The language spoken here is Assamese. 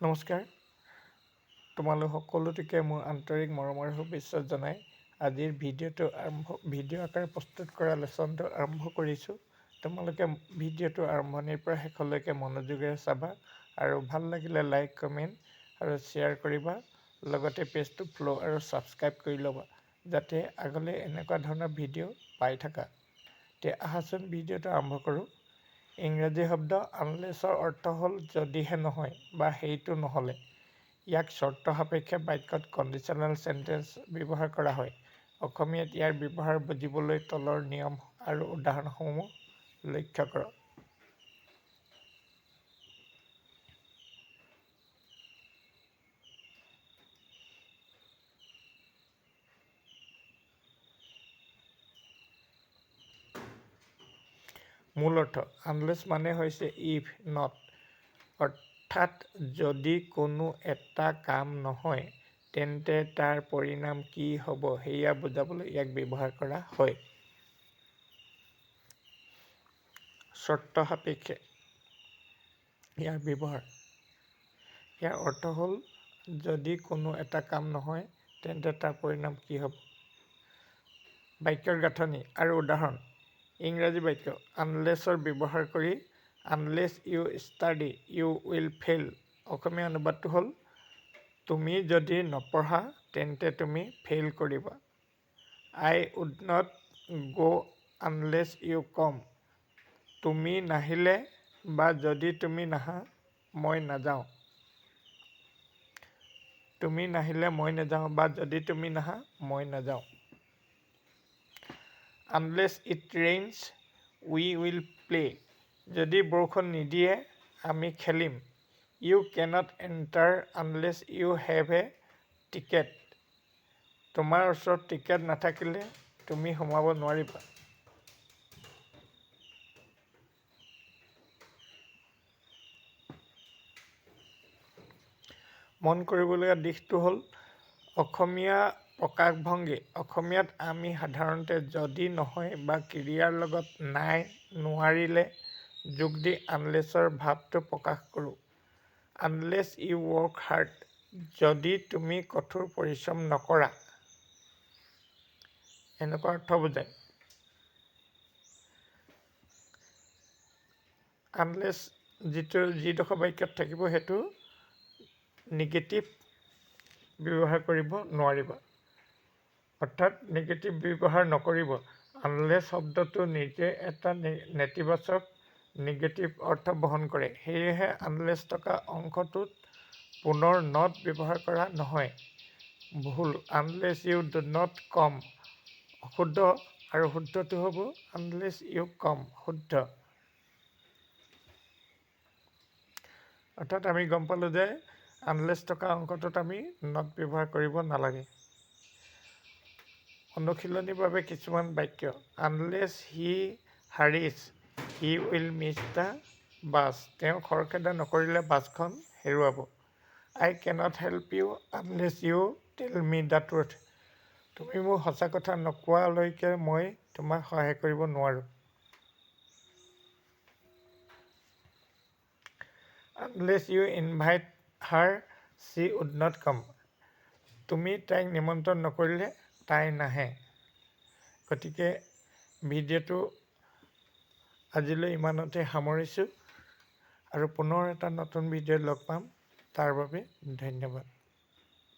নমস্কাৰ, তোমালোক সকলোটিকে মোৰ আন্তৰিক মৰমৰ শুভেচ্ছা জনাই আজিৰ ভিডিঅ' আকাৰে প্ৰস্তুত কৰা লেচনটো আৰম্ভ কৰিছোঁ। তোমালোকে ভিডিঅ'টো আৰম্ভণিৰ পৰা শেষলৈকে মনোযোগেৰে চাবা আৰু ভাল লাগিলে লাইক, কমেণ্ট আৰু শ্বেয়াৰ কৰিবা। লগতে পেজটো ফ'ল' আৰু ছাবস্ক্ৰাইব কৰি ল'বা যাতে আগলৈ এনেকুৱা ধৰণৰ ভিডিঅ' পাই থাকা। এতিয়া আহাচোন ভিডিঅ'টো আৰম্ভ কৰোঁ। ইংৰাজী শব্দ আনলেছৰ অৰ্থ হ'ল যদিহে নহয় বা সেইটো নহ'লে। ইয়াক চৰ্ত সাপেক্ষে বাক্যত কণ্ডিশ্যনেল চেণ্টেন্স ব্যৱহাৰ কৰা হয়। অসমীয়াত ইয়াৰ ব্যৱহাৰ বুজিবলৈ তলৰ নিয়ম আৰু উদাহৰণসমূহ লক্ষ্য কৰক। মূল অৰ্থ আনলেছ মানে হৈছে ইফ নট, অৰ্থাৎ যদি কোনো এটা কাম নহয় তেন্তে তাৰ পৰিণাম কি হ'ব সেয়া বুজাবলৈ ইয়াক ব্যৱহাৰ কৰা হয়। চৰ্ত সাপেক্ষে ইয়াৰ ব্যৱহাৰ। ইয়াৰ অৰ্থ হ'ল যদি কোনো এটা কাম নহয় তেন্তে তাৰ পৰিণাম কি হ'ব। বাক্যৰ গাঁথনি আৰু উদাহৰণ। ইংৰাজী বাক্য আনলেছৰ ব্যৱহাৰ কৰি unless you study you will fail. Assamese অনুবাদটো হ'ল তুমি যদি নপঢ়া তেন্তে তুমি ফেইল কৰিবা। I would not go' unless you come. তুমি নাহিলে বা যদি তুমি নাহা মই নাযাওঁ। তুমি নাহিলে মই নাযাওঁ বা যদি তুমি নাহা মই নাযাওঁ। Unless it rains we will play. যদি বৰষুণ নিদিয়ে আমি খেলিম। You cannot enter unless you have a ticket. তোমাৰ ওচৰত টিকেট নাথাকিলে তুমি সোমাব নোৱাৰিবা। মন কৰিবলগীয়া দিশটো হ'ল অসমীয়া প্ৰকাশভংগী। অসমীয়াত আমি সাধাৰণতে যদি নহয় বা ক্ৰিয়াৰ লগত নাই নোৱাৰিলে যোগ দি আনলেছৰ ভাৱটো প্ৰকাশ কৰোঁ। আনলেছ ইউ ৱৰ্ক হাৰ্ড, যদি তুমি কঠোৰ পৰিশ্ৰম নকৰা, এনেকুৱা অৰ্থ বুজায়। আনলেছ যিডোখৰ বাক্যত থাকিব সেইটো নিগেটিভ ব্যৱহাৰ কৰিব নোৱাৰিবা, অৰ্থাৎ নিগেটিভ ব্যৱহাৰ নকৰিব। আনলেছ শব্দটো নিজে এটা নেতিবাচক নিগেটিভ অৰ্থ বহন কৰে। সেয়েহে আনলেছ থকা অংশটোত পুনৰ নট ব্যৱহাৰ কৰা নহয়। ভুল, আনলেছ ইউ ডু নট কম অশুদ্ধ আৰু শুদ্ধটো হ'ব আনলেছ ইউ কম শুদ্ধ। অৰ্থাৎ আমি গম পালোঁ যে আনলেছ থকা অংশটোত আমি নট ব্যৱহাৰ কৰিব নালাগে। অনুশীলনীৰ বাবে কিছুমান বাক্য। Unless he Haris he will miss the bus. তেওঁ খৰখেদা নকৰিলে বাছখন হেৰুৱাব। আই cannot help U unless you tell me the truth. তুমি মোক সঁচা কথা নোকোৱালৈকে মই তোমাক সহায় কৰিব নোৱাৰোঁ। Unless you invite her she would not come. তুমি তাইক নিমন্ত্ৰণ নকৰিলে তাই নাহে। গতিকে ভিডিঅ'টো আজিলৈ ইমানতে সামৰিছোঁ আৰু পুনৰ এটা নতুন ভিডিঅ'ত লগ পাম। তাৰ বাবে ধন্যবাদ।